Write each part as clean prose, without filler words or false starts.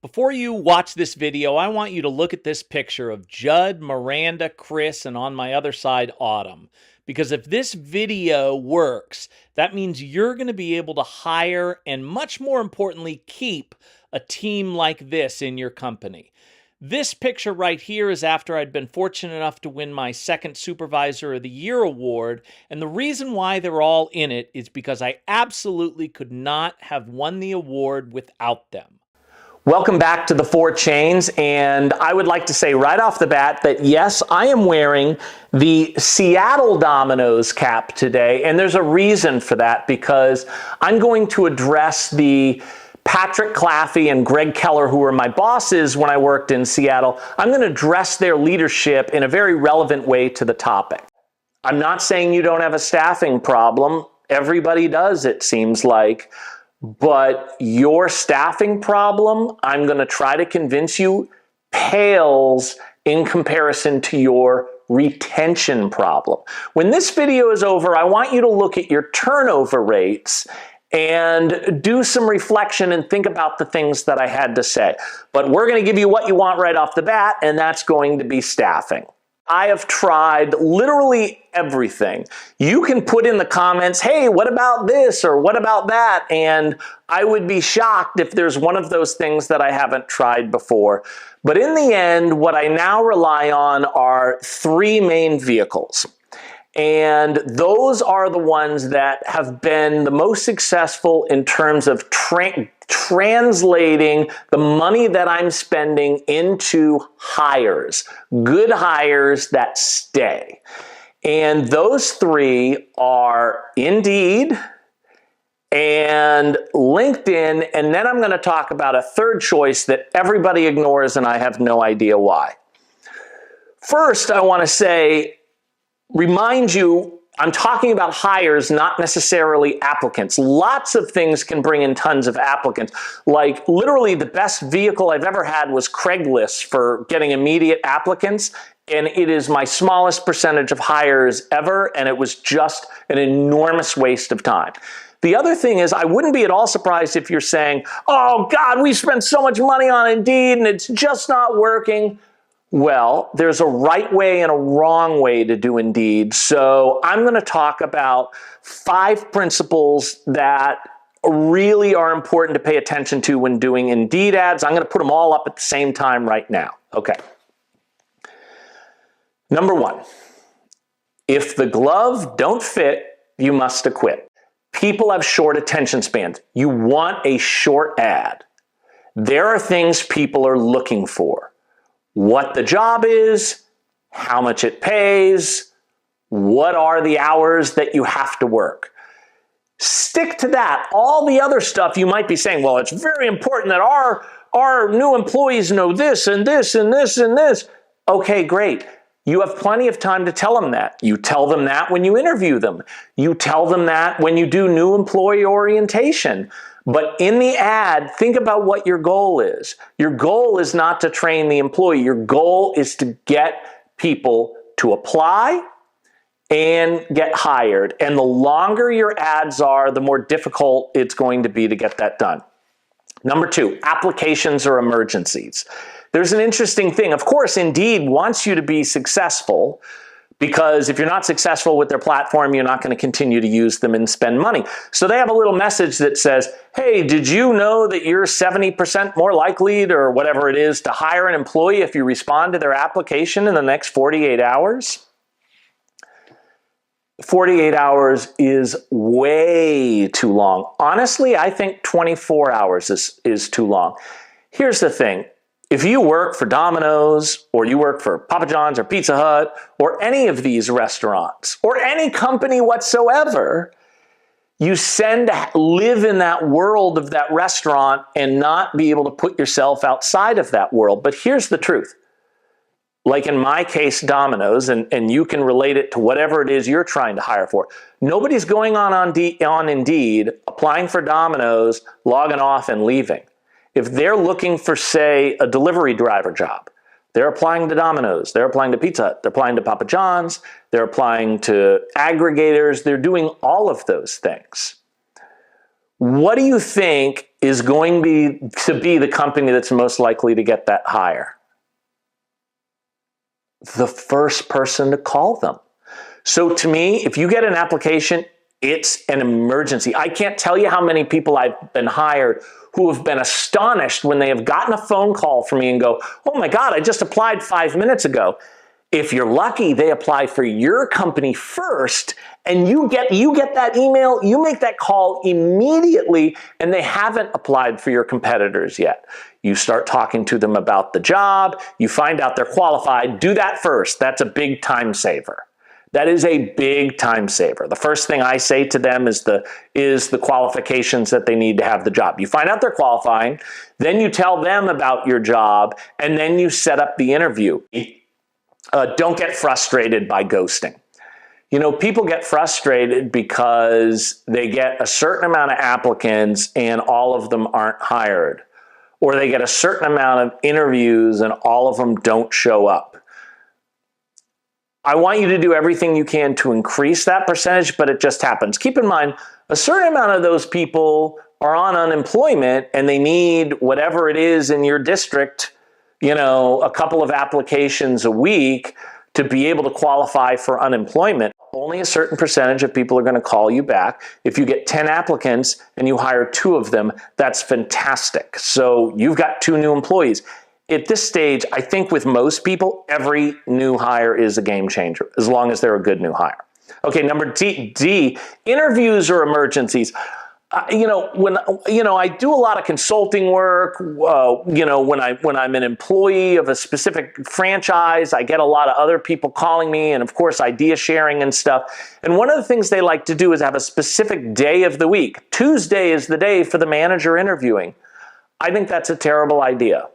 Before you watch this video, I want you to look at this picture of Judd, Miranda, Chris, and on my other side, Autumn. Because if this video works, that means you're going to be able to hire and, much more importantly, keep a team like this in your company. This picture right here is after I'd been fortunate enough to win my second Supervisor of the Year award, and the reason why they're all in it is because I absolutely could not have won the award without them. Welcome back to the Four Chains, and I would like to say right off the bat that yes, I am wearing the Seattle Domino's cap today, and there's a reason for that because I'm going to address the Patrick Claffey and Greg Keller, who were my bosses when I worked in Seattle. I'm going to address their leadership in a very relevant way to the topic. I'm not saying you don't have a staffing problem. Everybody does, it seems like. But your staffing problem, I'm going to try to convince you, pales in comparison to your retention problem. When this video is over, I want you to look at your turnover rates and do some reflection and think about the things that I had to say. But we're going to give you what you want right off the bat, and that's going to be staffing. I have tried literally everything. You can put in the comments, hey, what about this or what about that? And I would be shocked if there's one of those things that I haven't tried before. But in the end, what I now rely on are three main vehicles. And those are the ones that have been the most successful in terms of translating the money that I'm spending into hires, good hires that stay. And those three are Indeed and LinkedIn, and then I'm going to talk about a third choice that everybody ignores and I have no idea why. First, I want to remind you, I'm talking about hires, not necessarily applicants. Lots of things can bring in tons of applicants. Like literally the best vehicle I've ever had was Craigslist for getting immediate applicants. And it is my smallest percentage of hires ever. And it was just an enormous waste of time. The other thing is, I wouldn't be at all surprised if you're saying, oh God, we spent so much money on Indeed and it's just not working. Well, there's a right way and a wrong way to do Indeed. So I'm going to talk about 5 principles that really are important to pay attention to when doing Indeed ads. I'm going to put them all up at the same time right now. Okay. Number 1, if the glove don't fit, you must acquit. People have short attention spans. You want a short ad. There are things people are looking for. What the job is, how much it pays, what are the hours that you have to work. Stick to that. All the other stuff you might be saying, well, it's very important that our new employees know this and this and this and this. Okay, great. You have plenty of time to tell them that. You tell them that when you interview them. You tell them that when you do new employee orientation. But in the ad, think about what your goal is. Your goal is not to train the employee. Your goal is to get people to apply and get hired. And the longer your ads are, the more difficult it's going to be to get that done. Number 2, applications or emergencies. There's an interesting thing. Of course, Indeed wants you to be successful, because if you're not successful with their platform, you're not going to continue to use them and spend money. So they have a little message that says, hey, did you know that you're 70% more likely or whatever it is to hire an employee if you respond to their application in the next 48 hours? 48 hours is way too long. Honestly, I think 24 hours is too long. Here's the thing. If you work for Domino's or you work for Papa John's or Pizza Hut or any of these restaurants or any company whatsoever, you live in that world of that restaurant and not be able to put yourself outside of that world. But here's the truth. Like in my case, Domino's, and you can relate it to whatever it is you're trying to hire for. Nobody's going on Indeed, applying for Domino's, logging off and leaving. If they're looking for, say, a delivery driver job, they're applying to Domino's, they're applying to Pizza Hut, they're applying to Papa John's, they're applying to aggregators, they're doing all of those things. What do you think is going to be the company that's most likely to get that hire? The first person to call them. So to me, if you get an application, it's an emergency. I can't tell you how many people I've been hired who have been astonished when they have gotten a phone call from me and go, oh my God, I just applied 5 minutes ago. If you're lucky, they apply for your company first, and you get that email, you make that call immediately, and they haven't applied for your competitors yet. You start talking to them about the job, you find out they're qualified, do that first. That's a big time saver. That is a big time saver. The first thing I say to them is the qualifications that they need to have the job. You find out they're qualifying, then you tell them about your job, and then you set up the interview. Don't get frustrated by ghosting. You know, people get frustrated because they get a certain amount of applicants and all of them aren't hired. Or they get a certain amount of interviews and all of them don't show up. I want you to do everything you can to increase that percentage, but it just happens. Keep in mind, a certain amount of those people are on unemployment and they need whatever it is in your district, you know, a couple of applications a week to be able to qualify for unemployment. Only a certain percentage of people are going to call you back. If you get 10 applicants and you hire 2 of them, that's fantastic. So you've got 2 new employees. At this stage, I think with most people, every new hire is a game changer, as long as they're a good new hire. Okay, number D, interviews or emergencies. When I do a lot of consulting work, when I'm an employee of a specific franchise, I get a lot of other people calling me, and of course idea sharing and stuff. And one of the things they like to do is have a specific day of the week. Tuesday is the day for the manager interviewing. I think that's a terrible idea.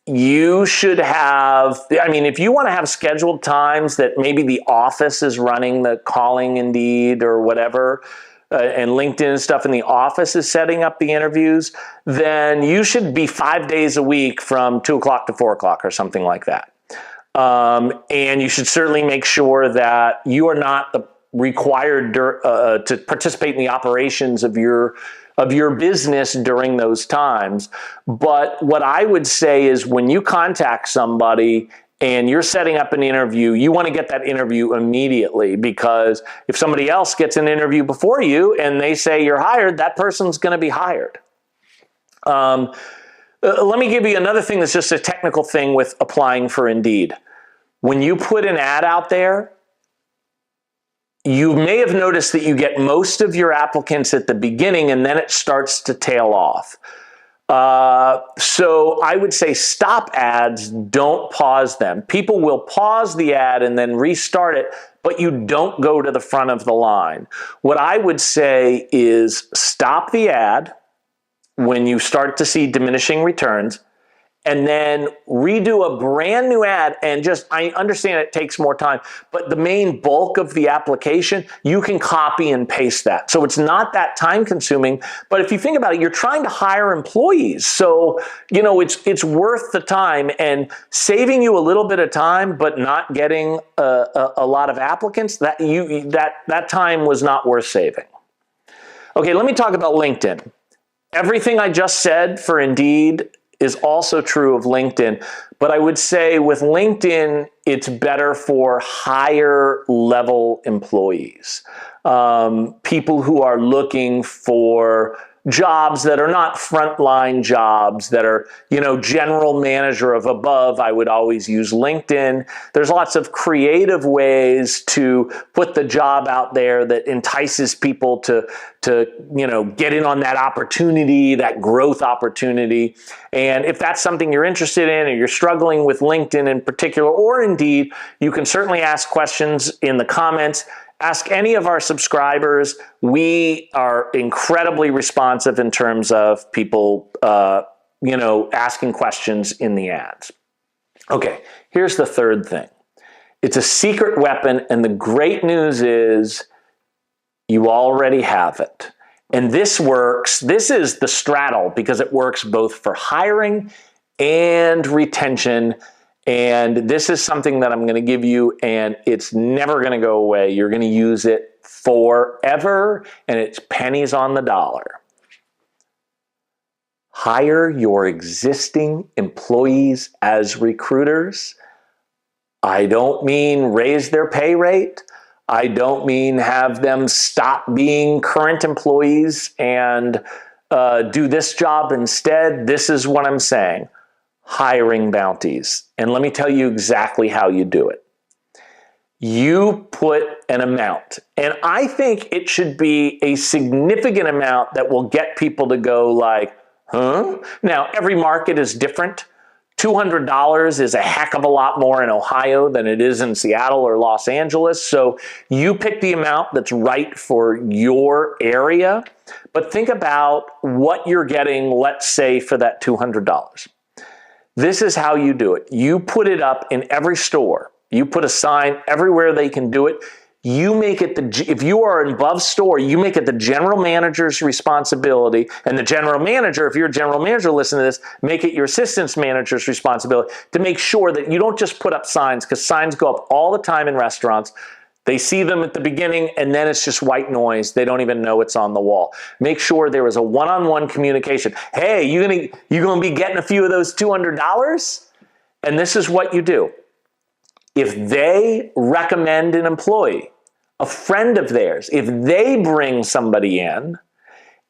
You should have, if you want to have scheduled times that maybe the office is running the calling Indeed or whatever, and LinkedIn and stuff, and the office is setting up the interviews, then you should be 5 days a week from 2 o'clock to 4 o'clock or something like that. And you should certainly make sure that you are not required to participate in the operations of your business during those times. But what I would say is when you contact somebody and you're setting up an interview, you want to get that interview immediately, because if somebody else gets an interview before you and they say you're hired, that person's going to be hired. Let me give you another thing that's just a technical thing with applying for Indeed. When you put an ad out there, you may have noticed that you get most of your applicants at the beginning and then it starts to tail off. So I would say stop ads, don't pause them. People will pause the ad and then restart it, but you don't go to the front of the line. What I would say is stop the ad when you start to see diminishing returns, and then redo a brand new ad. And I understand it takes more time, but the main bulk of the application, you can copy and paste that. So it's not that time consuming, but if you think about it, you're trying to hire employees. So, it's worth the time, and saving you a little bit of time, but not getting a lot of applicants, that time was not worth saving. Okay, let me talk about LinkedIn. Everything I just said for Indeed is also true of LinkedIn, but I would say with LinkedIn, it's better for higher level employees, people who are looking for jobs that are not frontline jobs, that are, general manager of above. I would always use LinkedIn. There's lots of creative ways to put the job out there that entices people to get in on that opportunity, that growth opportunity. And if that's something you're interested in, or you're struggling with LinkedIn in particular, or Indeed, you can certainly ask questions in the comments. Ask any of our subscribers. We are incredibly responsive in terms of people, asking questions in the ads. Okay, here's the third thing. It's a secret weapon, and the great news is you already have it. And this works. This is the straddle, because it works both for hiring and retention. And this is something that I'm going to give you, and it's never going to go away. You're going to use it forever, and it's pennies on the dollar. Hire your existing employees as recruiters. I don't mean raise their pay rate. I don't mean have them stop being current employees and do this job instead. This is what I'm saying. Hiring bounties. And let me tell you exactly how you do it. You put an amount, and I think it should be a significant amount that will get people to go like, huh? Now, every market is different. $200 is a heck of a lot more in Ohio than it is in Seattle or Los Angeles. So you pick the amount that's right for your area, but think about what you're getting, let's say, for that $200. This is how you do it. You put it up in every store. You put a sign everywhere they can do it. You make it if you are an above store, you make it the general manager's responsibility. And the general manager, if you're a general manager, listen to this, make it your assistant manager's responsibility to make sure that you don't just put up signs, because signs go up all the time in restaurants. They see them at the beginning, and then it's just white noise. They don't even know it's on the wall. Make sure there is a one-on-one communication. Hey, you gonna be getting a few of those $200? And this is what you do. If they recommend an employee, a friend of theirs, if they bring somebody in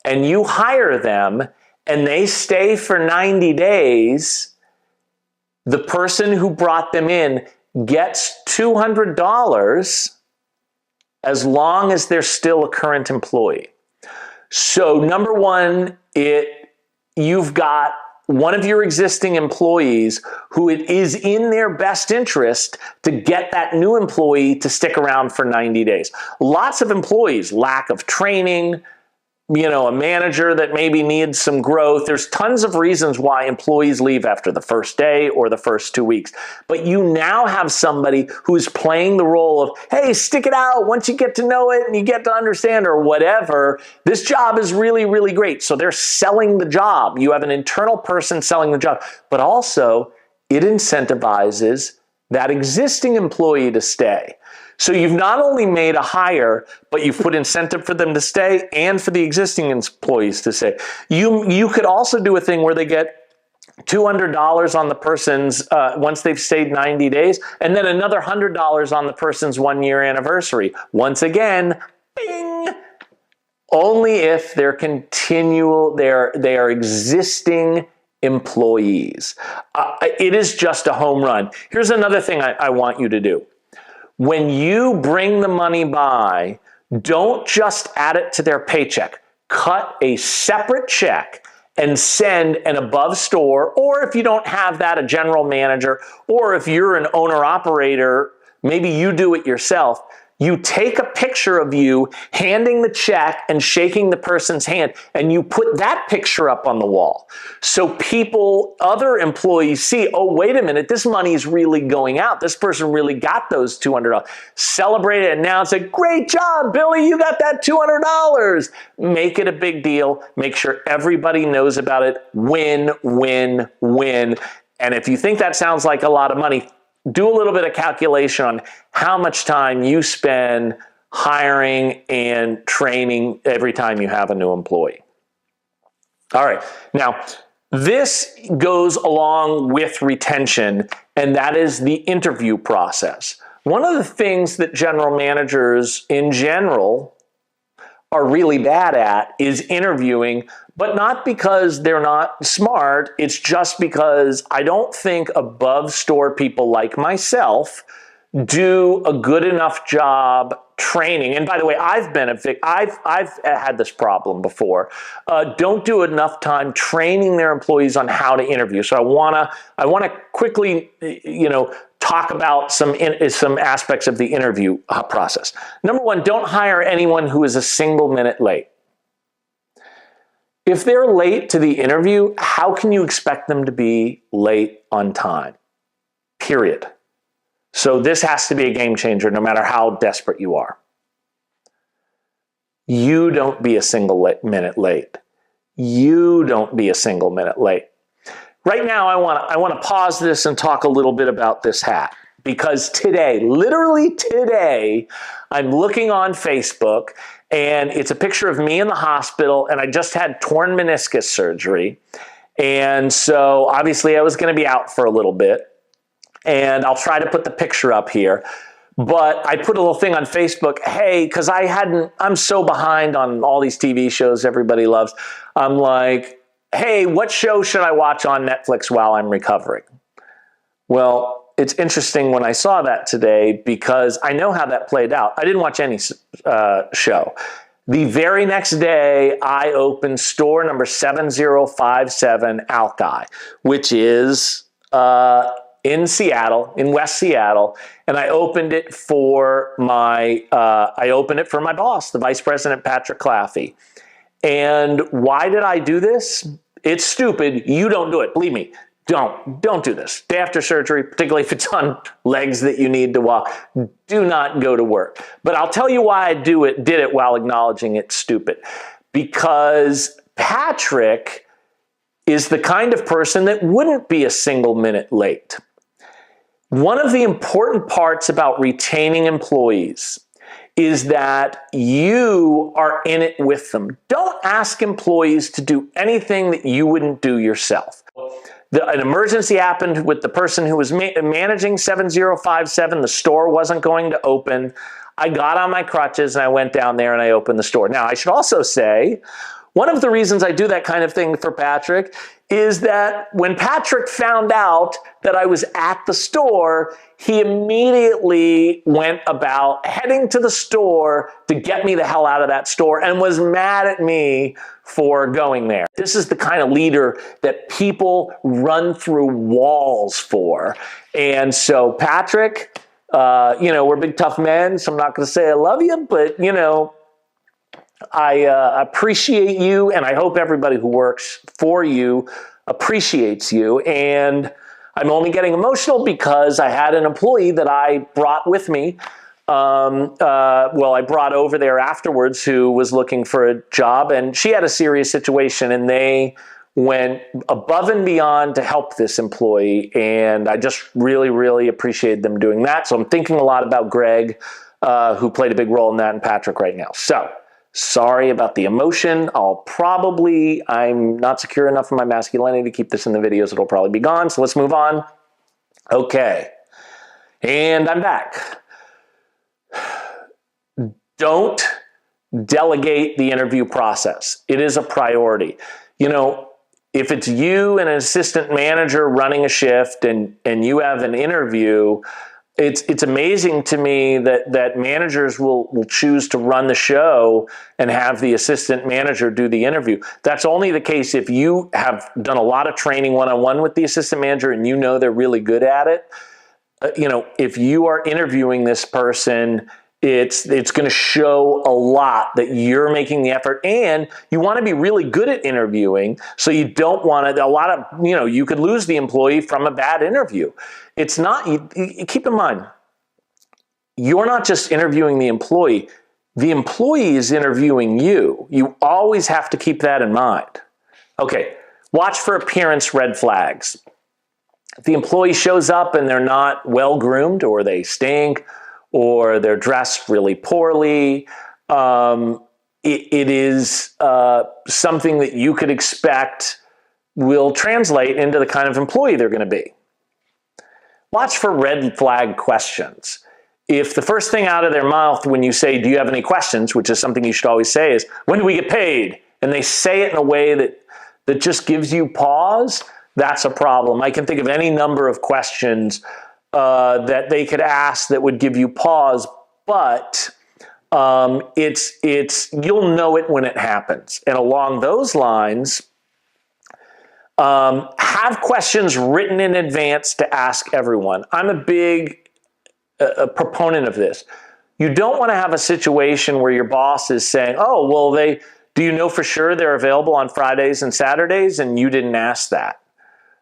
and you hire them and they stay for 90 days, the person who brought them in gets $200 as long as they're still a current employee. So number one, you've got one of your existing employees who it is in their best interest to get that new employee to stick around for 90 days. Lots of employees, lack of training, a manager that maybe needs some growth. There's tons of reasons why employees leave after the first day or the first 2 weeks. But you now have somebody who's playing the role of, hey, stick it out once you get to know it and you get to understand or whatever. This job is really, really great. So they're selling the job. You have an internal person selling the job, but also it incentivizes that existing employee to stay. So you've not only made a hire, but you've put incentive for them to stay and for the existing employees to stay. You could also do a thing where they get $200 on the person's, once they've stayed 90 days, and then another $100 on the person's 1-year anniversary. Once again, bing! Only if they're they are existing employees. It is just a home run. Here's another thing I want you to do. When you bring the money by, don't just add it to their paycheck. Cut a separate check and send an above store, or if you don't have that, a general manager, or if you're an owner-operator, maybe you do it yourself. You take a picture of you handing the check and shaking the person's hand, and you put that picture up on the wall. So other employees see, oh, wait a minute, this money is really going out. This person really got those $200. Celebrate it and announce it. Great job, Billy, you got that $200. Make it a big deal. Make sure everybody knows about it. Win, win, win. And if you think that sounds like a lot of money, do a little bit of calculation on how much time you spend hiring and training every time you have a new employee. All right, now this goes along with retention, and that is the interview process. One of the things that general managers in general are really bad at is interviewing, but not because they're not smart. It's just because I don't think above store people like myself do a good enough job training. And by the way, I've had this problem before. Don't do enough time training their employees on how to interview. So I wanna quickly, talk about some aspects of the interview process. Number one, don't hire anyone who is a single minute late. If they're late to the interview, how can you expect them to be late on time? Period. So this has to be a game changer no matter how desperate you are. You don't be a single minute late. You don't be a single minute late. Right now, I want to pause this and talk a little bit about this hat, because today, literally today, I'm looking on Facebook and it's a picture of me in the hospital, and I just had torn meniscus surgery. And so obviously I was going to be out for a little bit, and I'll try to put the picture up here. But I put a little thing on Facebook, hey, because I'm so behind on all these TV shows everybody loves. I'm like, hey, what show should I watch on Netflix while I'm recovering? Well, it's interesting when I saw that today, because I know how that played out. I didn't watch any show. The very next day, I opened store number 7057 Alki, which is in Seattle, in West Seattle, and I opened it for my boss, the Vice President Patrick Claffey. And why did I do this? It's stupid. You don't do it. Believe me. Don't do this. Day after surgery, particularly if it's on legs that you need to walk, do not go to work. But I'll tell you why I did it while acknowledging it's stupid. Because Patrick is the kind of person that wouldn't be a single minute late. One of the important parts about retaining employees is that you are in it with them. Don't ask employees to do anything that you wouldn't do yourself. An emergency happened with the person who was managing 7057. The store wasn't going to open. I got on my crutches and I went down there and I opened the store. Now, I should also say, one of the reasons I do that kind of thing for Patrick is that when Patrick found out that I was at the store, he immediately went about heading to the store to get me the hell out of that store and was mad at me for going there. This is the kind of leader that people run through walls for. And so Patrick, we're big tough men, so I'm not going to say I love you, but I appreciate you, and I hope everybody who works for you appreciates you. And I'm only getting emotional because I had an employee that I brought with me. I brought over there afterwards, who was looking for a job, and she had a serious situation, and they went above and beyond to help this employee. And I just really, really appreciated them doing that. So I'm thinking a lot about Greg, who played a big role in that, and Patrick right now. So sorry about the emotion. I'm not secure enough in my masculinity to keep this in the videos. It'll probably be gone. So let's move on. Okay. And I'm back. Don't delegate the interview process. It is a priority. If it's you and an assistant manager running a shift and you have an interview, it's amazing to me that managers will choose to run the show and have the assistant manager do the interview. That's only the case if you have done a lot of training one-on-one with the assistant manager and they're really good at it. If you are interviewing this person, it's going to show a lot that you're making the effort, and you want to be really good at interviewing. So you don't want to, you could lose the employee from a bad interview. It's not, keep in mind, you're not just interviewing the employee is interviewing you. You always have to keep that in mind. Okay, watch for appearance red flags. If the employee shows up and they're not well groomed, or they stink, or they're dressed really poorly, it is something that you could expect will translate into the kind of employee they're going to be. Watch for red flag questions. If the first thing out of their mouth when you say, do you have any questions, which is something you should always say, is, when do we get paid? And they say it in a way that just gives you pause, that's a problem. I can think of any number of questions that they could ask that would give you pause, but you'll know it when it happens. And along those lines, have questions written in advance to ask everyone. I'm a big proponent of this. You don't want to have a situation where your boss is saying, oh, well, do you know for sure they're available on Fridays and Saturdays, and you didn't ask that?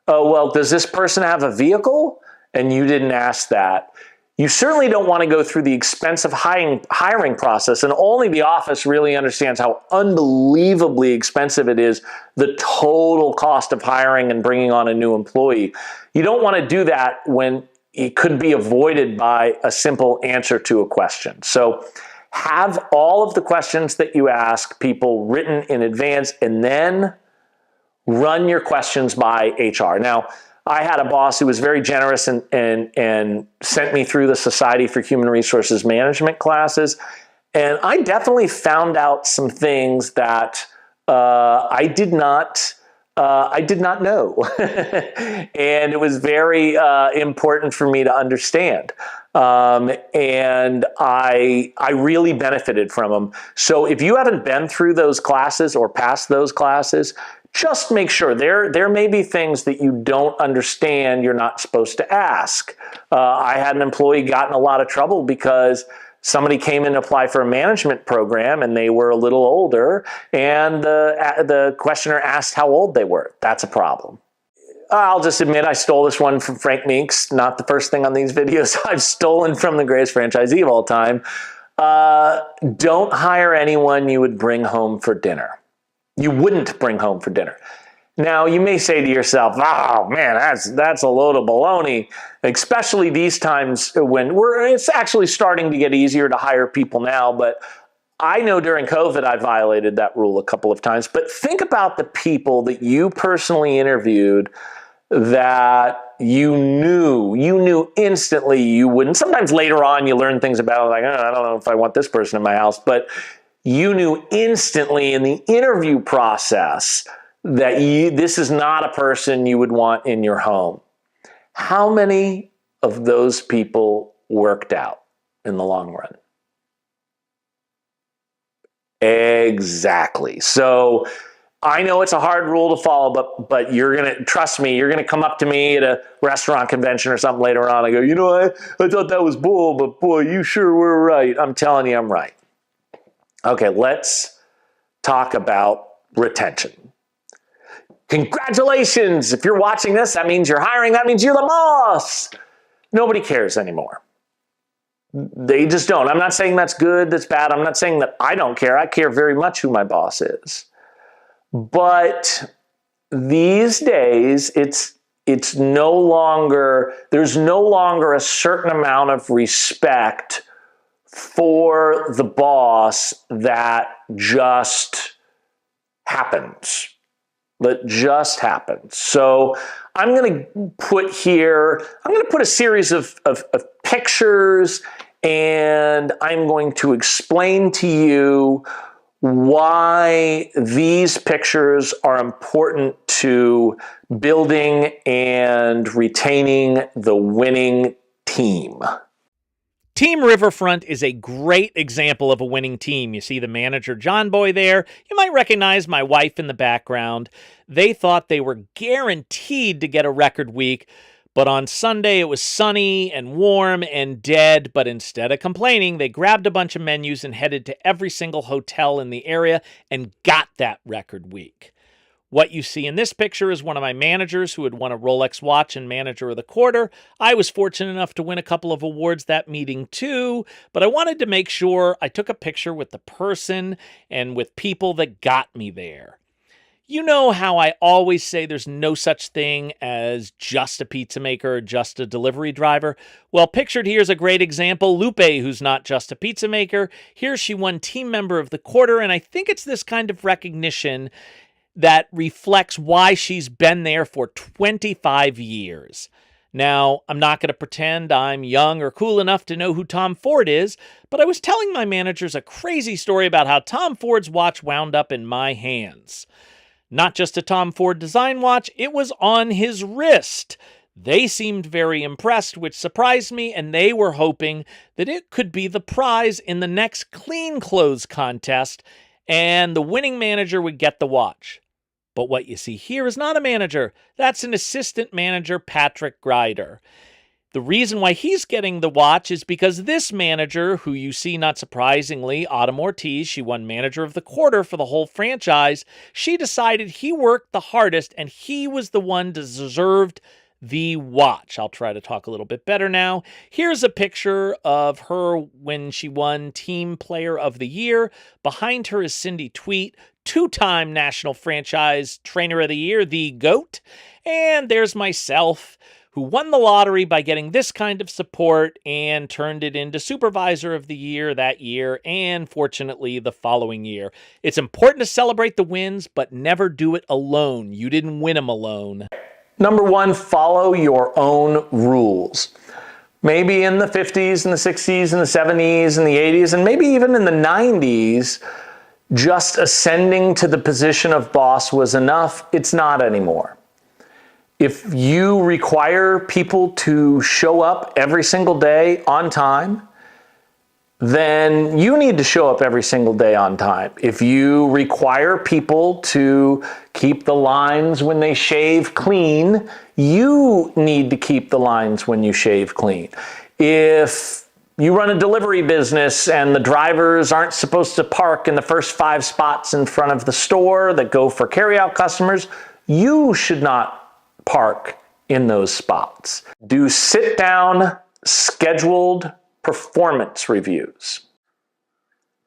Oh, well, does this person have a vehicle? And you didn't ask that. You certainly don't want to go through the expensive hiring process, and only the office really understands how unbelievably expensive it is, the total cost of hiring and bringing on a new employee. You don't want to do that when it could be avoided by a simple answer to a question. So have all of the questions that you ask people written in advance, and then run your questions by HR. Now, I had a boss who was very generous and sent me through the Society for Human Resources Management classes. And I definitely found out some things that I did not know. And it was very important for me to understand. And I really benefited from them. So if you haven't been through those classes or passed those classes, just make sure there may be things that you don't understand you're not supposed to ask. I had an employee got in a lot of trouble because somebody came in to apply for a management program and they were a little older, and the questioner asked how old they were. That's a problem. I'll just admit I stole this one from Frank Meeks. Not the first thing on these videos I've stolen from the greatest franchisee of all time. Don't hire anyone you would bring home for dinner. You wouldn't bring home for dinner. Now, you may say to yourself, oh man, that's a load of baloney, especially these times when it's actually starting to get easier to hire people now, but I know during COVID I violated that rule a couple of times. But think about the people that you personally interviewed that you knew instantly you wouldn't. Sometimes later on you learn things about it, like, oh, I don't know if I want this person in my house, but you knew instantly in the interview process that this is not a person you would want in your home. How many of those people worked out in the long run? Exactly. So I know it's a hard rule to follow, but you're going to, trust me, you're going to come up to me at a restaurant convention or something later on. I go, I thought that was bull, but boy, you sure were right. I'm telling you, I'm right. Okay, let's talk about retention. Congratulations. If you're watching this, that means you're hiring. That means you're the boss. Nobody cares anymore. They just don't. I'm not saying that's good, that's bad. I'm not saying that I don't care. I care very much who my boss is. But these days, there's no longer a certain amount of respect for the boss that just happens. So I'm going to put a series of pictures, and I'm going to explain to you why these pictures are important to building and retaining the winning team. Team Riverfront is a great example of a winning team. You see the manager, John Boy, there. You might recognize my wife in the background. They thought they were guaranteed to get a record week, but on Sunday it was sunny and warm and dead, but instead of complaining, they grabbed a bunch of menus and headed to every single hotel in the area and got that record week. What you see in this picture is one of my managers who had won a Rolex watch and Manager of the Quarter. I was fortunate enough to win a couple of awards that meeting too, but I wanted to make sure I took a picture with the person and with people that got me there. You know how I always say there's no such thing as just a pizza maker or just a delivery driver? Well, pictured here is a great example. Lupe, who's not just a pizza maker. Here she won Team Member of the Quarter, and I think it's this kind of recognition that reflects why she's been there for 25 years. Now, I'm not going to pretend I'm young or cool enough to know who Tom Ford is, but I was telling my managers a crazy story about how Tom Ford's watch wound up in my hands. Not just a Tom Ford design watch, it was on his wrist. They seemed very impressed, which surprised me, and they were hoping that it could be the prize in the next clean clothes contest, and the winning manager would get the watch. But what you see here is not a manager. That's an assistant manager, Patrick Grider. The reason why he's getting the watch is because this manager, who you see not surprisingly, Autumn Ortiz, she won Manager of the Quarter for the whole franchise, she decided he worked the hardest and he was the one deserved the watch. I'll try to talk a little bit better now. Here's a picture of her when she won Team Player of the Year. Behind her is Cindy Tweet, two-time National Franchise Trainer of the Year, the GOAT. And there's myself who won the lottery by getting this kind of support and turned it into Supervisor of the Year that year and, fortunately, the following year. It's important to celebrate the wins, but never do it alone. You didn't win them alone. Number one, follow your own rules. Maybe in the 50s and the 60s and the 70s and the 80s and maybe even in the 90s, just ascending to the position of boss was enough. It's not anymore. If you require people to show up every single day on time, then you need to show up every single day on time. If you require people to keep the lines when they shave clean, you need to keep the lines when you shave clean. If you run a delivery business and the drivers aren't supposed to park in the first 5 spots in front of the store that go for carryout customers, you should not park in those spots. Do sit-down, scheduled performance reviews.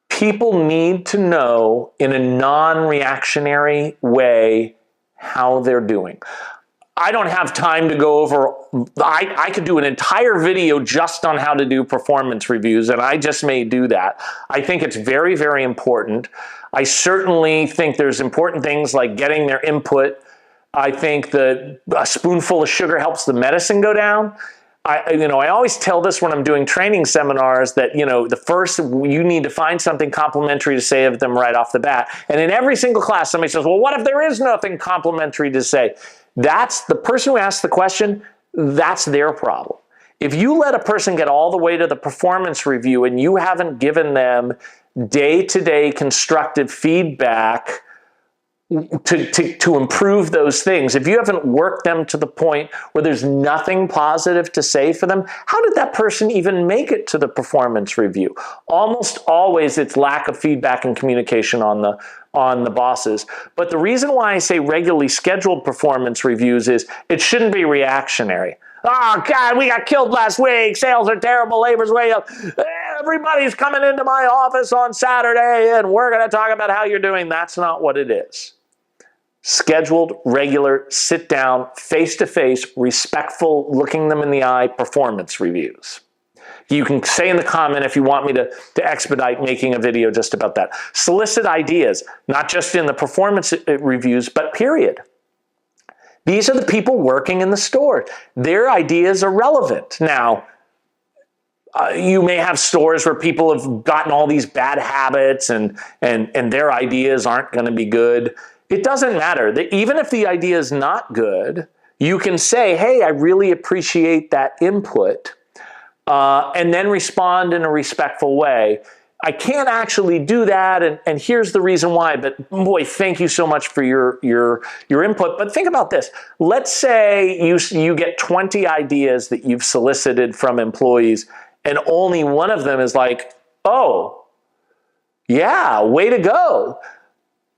People need to know in a non-reactionary way how they're doing. I don't have time to go over, I could do an entire video just on how to do performance reviews, and I just may do that. I think it's very, very important. I certainly think there's important things like getting their input. I think that a spoonful of sugar helps the medicine go down. I always tell this when I'm doing training seminars that, the first, you need to find something complimentary to say of them right off the bat. And in every single class, somebody says, well, what if there is nothing complimentary to say? That's the person who asked the question, that's their problem. If you let a person get all the way to the performance review and you haven't given them day-to-day constructive feedback to improve those things, if you haven't worked them to the point where there's nothing positive to say for them, how did that person even make it to the performance review? Almost always it's lack of feedback and communication on the bosses. But the reason why I say regularly scheduled performance reviews is it shouldn't be reactionary. Oh, God, we got killed last week. Sales are terrible. Labor's way up. Everybody's coming into my office on Saturday, and we're going to talk about how you're doing. That's not what it is. Scheduled, regular, sit down, face-to-face, respectful, looking them in the eye, performance reviews. You can say in the comment if you want me to expedite making a video just about that. Solicit ideas, not just in the performance reviews, but period. These are the people working in the store. Their ideas are relevant. Now, you may have stores where people have gotten all these bad habits and their ideas aren't going to be good. It doesn't matter. Even if the idea is not good, you can say, hey, I really appreciate that input, and then respond in a respectful way. I can't actually do that, and here's the reason why, but boy, thank you so much for your input. But think about this. Let's say you get 20 ideas that you've solicited from employees, and only one of them is like, oh, yeah, way to go.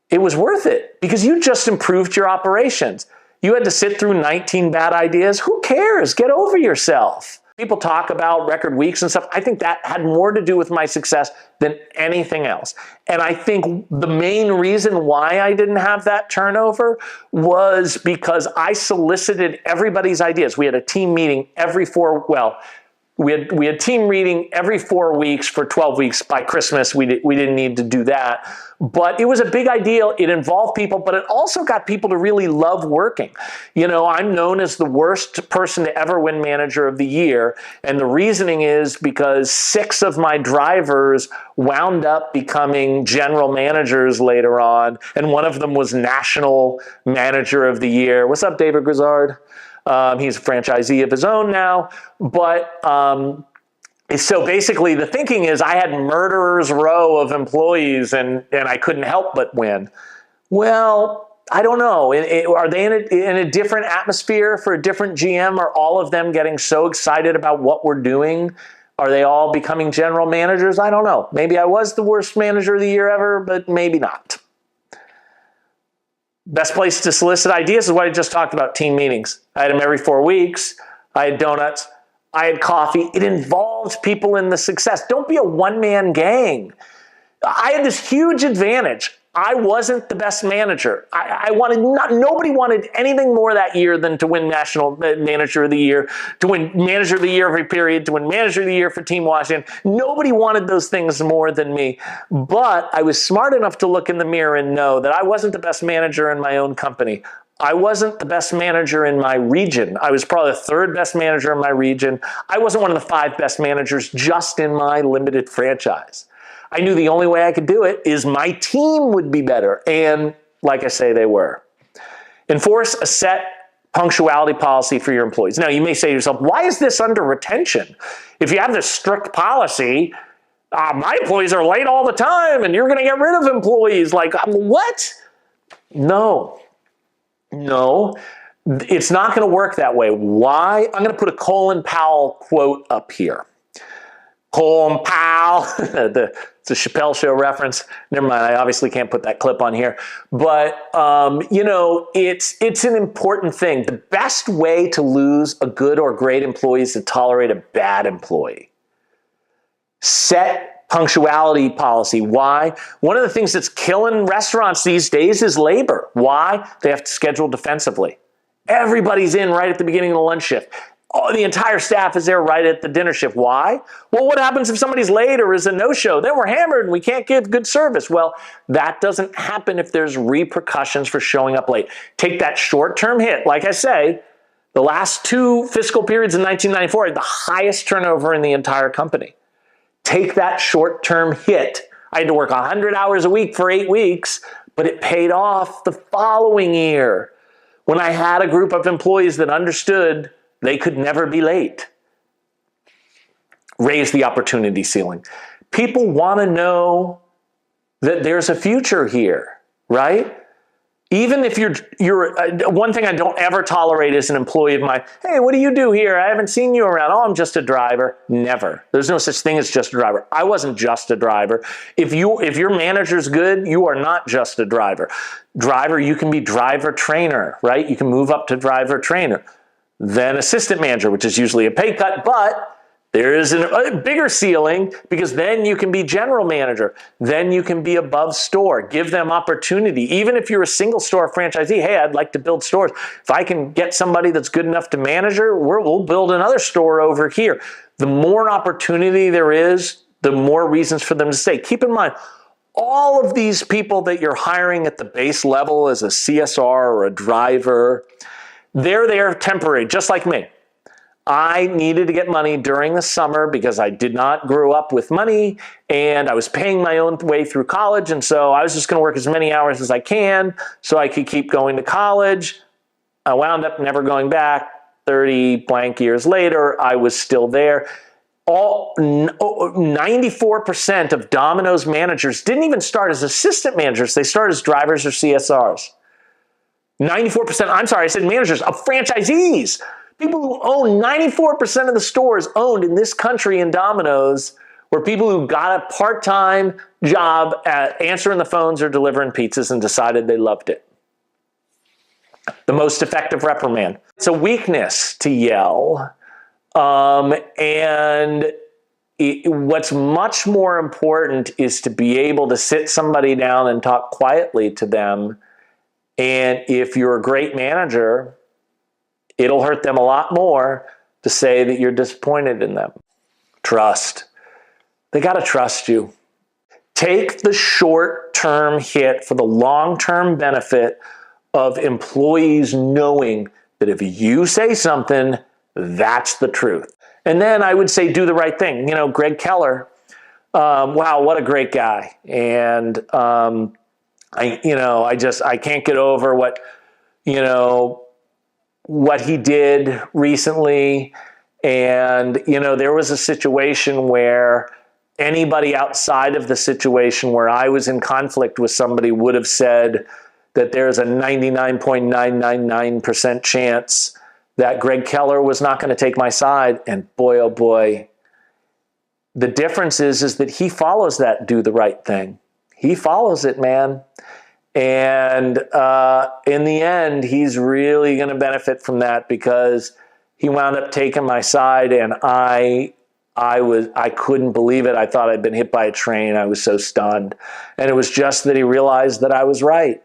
It was worth it because you just improved your operations. You had to sit through 19 bad ideas. Who cares? Get over yourself. People talk about record weeks and stuff. I think that had more to do with my success than anything else. And I think the main reason why I didn't have that turnover was because I solicited everybody's ideas. We had a team meeting we had team meeting every 4 weeks for 12 weeks. By Christmas, we didn't need to do that. But it was a big idea. It involved people, but it also got people to really love working. I'm known as the worst person to ever win Manager of the Year. And the reasoning is because 6 of my drivers wound up becoming general managers later on. And one of them was National Manager of the Year. What's up, David Grizzard? He's a franchisee of his own now. But so basically the thinking is I had murderer's row of employees and I couldn't help but win. Well, I don't know. Are they in a different atmosphere for a different GM? Are all of them getting so excited about what we're doing? Are they all becoming general managers? I don't know. Maybe I was the worst manager of the year ever, but maybe not. Best place to solicit ideas is what I just talked about, team meetings. I had them every 4 weeks. I had donuts. I had coffee. It involves people in the success. Don't be a one-man gang. I had this huge advantage. I wasn't the best manager. Nobody wanted anything more that year than to win National Manager of the Year, to win Manager of the Year every period, to win Manager of the Year for Team Washington. Nobody wanted those things more than me. But I was smart enough to look in the mirror and know that I wasn't the best manager in my own company. I wasn't the best manager in my region. I was probably the third best manager in my region. I wasn't one of the 5 best managers just in my limited franchise. I knew the only way I could do it is my team would be better. And like I say, they were. Enforce a set punctuality policy for your employees. Now, you may say to yourself, why is this under retention? If you have this strict policy, my employees are late all the time and you're going to get rid of employees. Like, what? No, it's not going to work that way. Why? I'm going to put a Colin Powell quote up here. Colin Powell, it's a Chappelle Show reference. Never mind, I obviously can't put that clip on here. But, it's an important thing. The best way to lose a good or great employee is to tolerate a bad employee. Set punctuality policy. Why? One of the things that's killing restaurants these days is labor. Why? They have to schedule defensively. Everybody's in right at the beginning of the lunch shift. Oh, the entire staff is there right at the dinner shift. Why? Well, what happens if somebody's late or is a no-show? Then we're hammered and we can't give good service. Well, that doesn't happen if there's repercussions for showing up late. Take that short-term hit. Like I say, the last 2 fiscal periods in 1994 had the highest turnover in the entire company. Take that short-term hit. I had to work 100 hours a week for 8 weeks, but it paid off the following year when I had a group of employees that understood they could never be late. Raise the opportunity ceiling. People want to know that there's a future here, right? Even if you're one thing I don't ever tolerate is an employee of mine. Hey, what do you do here? I haven't seen you around. Oh, I'm just a driver. Never. There's no such thing as just a driver. I wasn't just a driver. If your manager's good, you are not just a driver. Driver, you can be driver trainer, right? You can move up to driver trainer. Then assistant manager, which is usually a pay cut, but there is a bigger ceiling because then you can be general manager. Then you can be above store. Give them opportunity. Even if you're a single store franchisee, hey, I'd like to build stores. If I can get somebody that's good enough to manage her, we'll build another store over here. The more opportunity there is, the more reasons for them to stay. Keep in mind, all of these people that you're hiring at the base level as a CSR or a driver, they're there temporary, just like me. I needed to get money during the summer because I did not grow up with money and I was paying my own way through college. And so I was just going to work as many hours as I can so I could keep going to college. I wound up never going back. 30 blank years later, I was still there. 94% of Domino's managers didn't even start as assistant managers. They started as drivers or CSRs. 94%, I'm sorry, I said managers of franchisees. People who own 94% of the stores owned in this country in Domino's were people who got a part-time job at answering the phones or delivering pizzas and decided they loved it. The most effective reprimand. It's a weakness to yell. What's much more important is to be able to sit somebody down and talk quietly to them. And if you're a great manager, it'll hurt them a lot more to say that you're disappointed in them. Trust. They got to trust you. Take the short-term hit for the long-term benefit of employees knowing that if you say something, that's the truth. And then I would say do the right thing. You know, Greg Keller, wow, what a great guy. And I can't get over what he did recently. And, there was a situation where anybody outside of the situation where I was in conflict with somebody would have said that there's a 99.999% chance that Greg Keller was not going to take my side. And boy, oh boy, the difference is that he follows that do the right thing. He follows it, man. And in the end, he's really going to benefit from that because he wound up taking my side, and I I couldn't believe it. I thought I'd been hit by a train. I was so stunned. And it was just that he realized that I was right.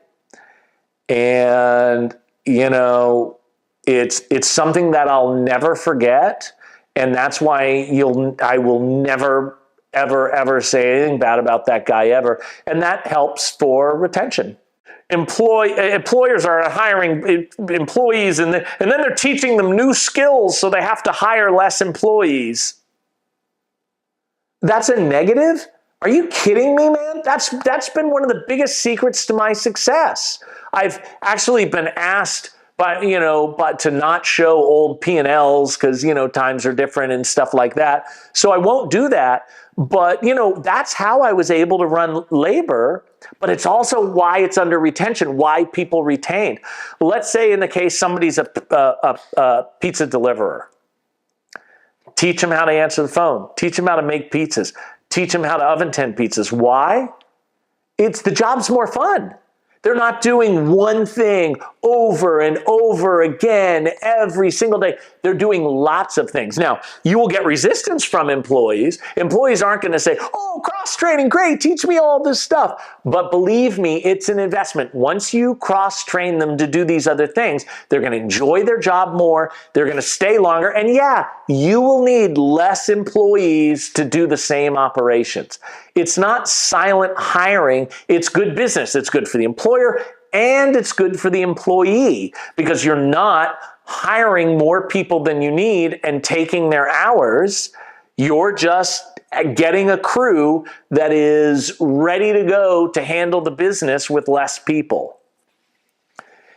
And, you know, it's something that I'll never forget. And that's why I will never, ever say anything bad about that guy ever. And that helps for retention. Employers are hiring employees and then they're teaching them new skills, so they have to hire less employees. That's a negative? Are you kidding me, man? That's been one of the biggest secrets to my success. I've actually been asked but to not show old P&Ls because, times are different and stuff like that. So I won't do that. But, that's how I was able to run labor. But it's also why it's under retention, why people retained. Let's say in the case somebody's a pizza deliverer. Teach them how to answer the phone. Teach them how to make pizzas. Teach them how to oven tend pizzas. Why? The job's more fun. They're not doing one thing over and over again every single day. They're doing lots of things. Now, you will get resistance from employees. Employees aren't going to say, oh, cross-training, great, teach me all this stuff. But believe me, it's an investment. Once you cross-train them to do these other things, they're going to enjoy their job more. They're going to stay longer. And yeah, you will need less employees to do the same operations. It's not silent hiring. It's good business. It's good for the employer and it's good for the employee because you're not hiring more people than you need and taking their hours. You're just getting a crew that is ready to go to handle the business with less people.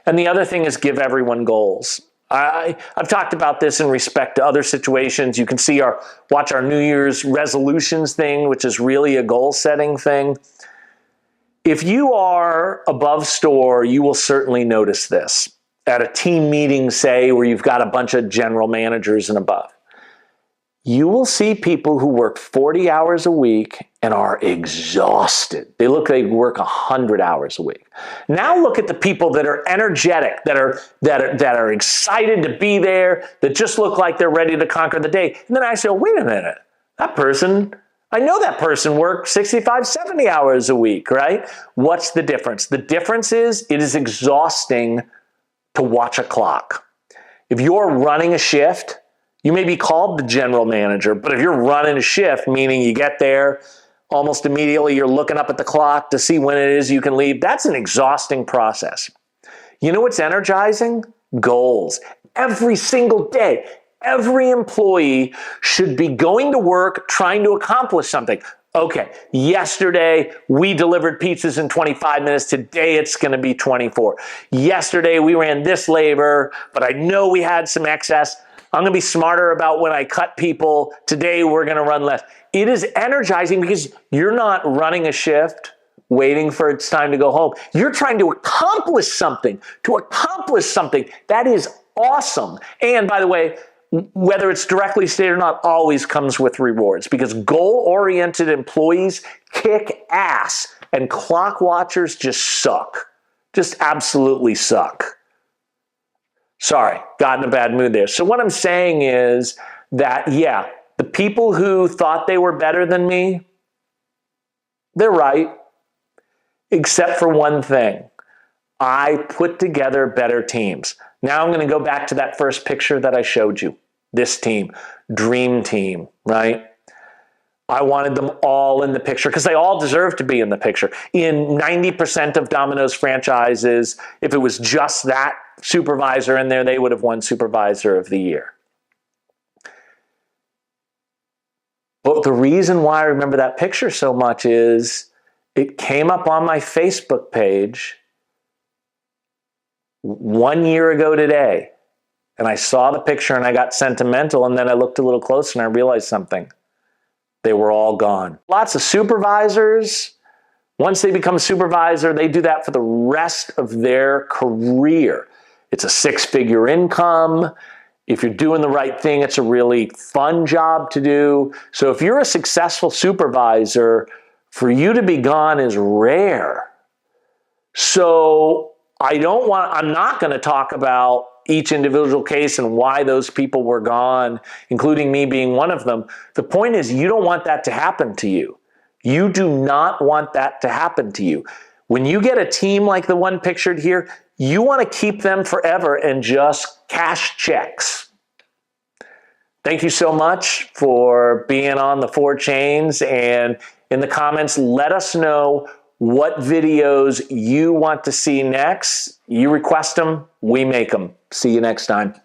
And the other thing is give everyone goals. I've talked about this in respect to other situations. You can watch our New Year's resolutions thing, which is really a goal setting thing. If you are above store, you will certainly notice this. At a team meeting, say, where you've got a bunch of general managers and above, you will see people who work 40 hours a week and are exhausted. They work 100 hours a week. Now look at the people that are energetic, that are excited to be there, that just look like they're ready to conquer the day. And then I say, oh, wait a minute, I know that person worked 65, 70 hours a week, right? What's the difference? The difference is it is exhausting to watch a clock. If you're running a shift, you may be called the general manager, but if you're running a shift, meaning you get there, almost immediately you're looking up at the clock to see when it is you can leave, that's an exhausting process. You know what's energizing? Goals. Every single day, every employee should be going to work trying to accomplish something. Okay, yesterday we delivered pizzas in 25 minutes. Today it's going to be 24. Yesterday we ran this labor, but I know we had some excess. I'm going to be smarter about when I cut people. Today we're going to run less. It is energizing because you're not running a shift waiting for it's time to go home. You're trying to accomplish something. That is awesome. And by the way, whether it's directly stated or not, always comes with rewards because goal-oriented employees kick ass and clock watchers just suck. Just absolutely suck. Sorry, got in a bad mood there. So what I'm saying is that, yeah, the people who thought they were better than me, they're right, except for one thing. I put together better teams. Now I'm going to go back to that first picture that I showed you. This team, dream team, right? I wanted them all in the picture because they all deserve to be in the picture. In 90% of Domino's franchises, if it was just that supervisor in there, they would have won Supervisor of the Year. But the reason why I remember that picture so much is it came up on my Facebook page 1 year ago today. And I saw the picture and I got sentimental, and then I looked a little closer and I realized something. They were all gone. Lots of supervisors, once they become supervisor, they do that for the rest of their career. It's a six-figure income. If you're doing the right thing, it's a really fun job to do. So if you're a successful supervisor, for you to be gone is rare. So I'm not going to talk about each individual case and why those people were gone, including me being one of them. The point is, you don't want that to happen to you. You do not want that to happen to you. When you get a team like the one pictured here, you want to keep them forever and just cash checks. Thank you so much for being on the 4 Chains, and in the comments, let us know what videos you want to see next. You request them, we make them. See you next time.